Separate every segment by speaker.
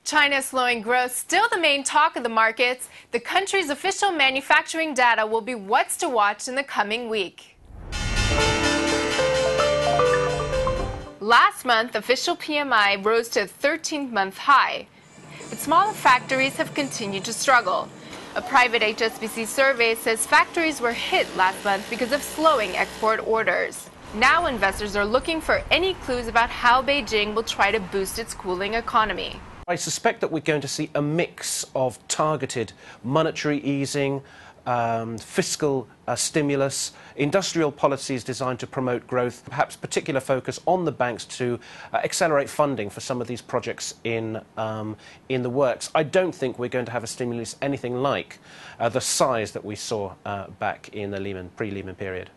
Speaker 1: China's slowing growth, still the main talk of the markets. The country's official manufacturing data will be what's to watch in the coming week. Last month, official PMI rose to a 13-month high, but smaller factories have continued to struggle. A private HSBC survey says factories were hit last month because of slowing export orders. Now investors are looking for any clues about how Beijing will try to boost its cooling economy.
Speaker 2: I suspect that we're going to see a mix of targeted monetary easing, fiscal stimulus, industrial policies designed to promote growth, perhaps particular focus on the banks to accelerate funding for some of these projects in the works. I don't think we're going to have a stimulus anything like the size that we saw back in the pre-Lehman period.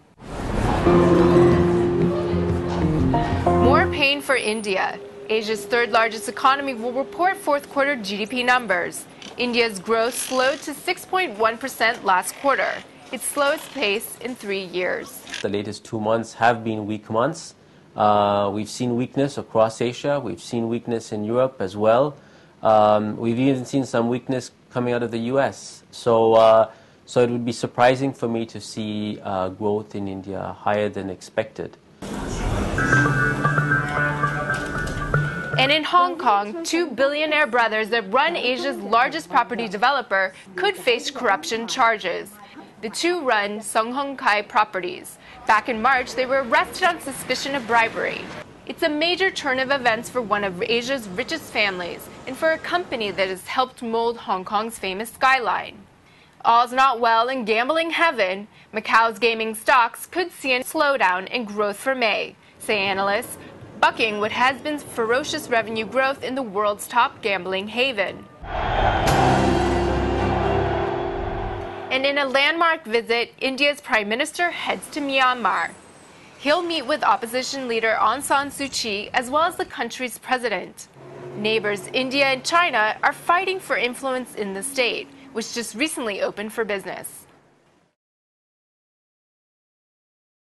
Speaker 1: More pain for India. Asia's third-largest economy will report fourth-quarter GDP numbers. India's growth slowed to 6.1% last quarter, its slowest pace in 3 years.
Speaker 3: The latest 2 months have been weak months. We've seen weakness across Asia. We've seen weakness in Europe as well. We've even seen some weakness coming out of the U.S. So it would be surprising for me to see growth in India higher than expected.
Speaker 1: And in Hong Kong, two billionaire brothers that run Asia's largest property developer could face corruption charges. The two run Sung Hung Kai Properties. Back in March, they were arrested on suspicion of bribery. It's a major turn of events for one of Asia's richest families and for a company that has helped mold Hong Kong's famous skyline. All's not well in gambling heaven. Macau's gaming stocks could see a slowdown in growth for May, say analysts, bucking what has been ferocious revenue growth in the world's top gambling haven. And in a landmark visit, India's Prime Minister heads to Myanmar. He'll meet with opposition leader Aung San Suu Kyi as well as the country's president. Neighbors India and China are fighting for influence in the state, which just recently opened for business.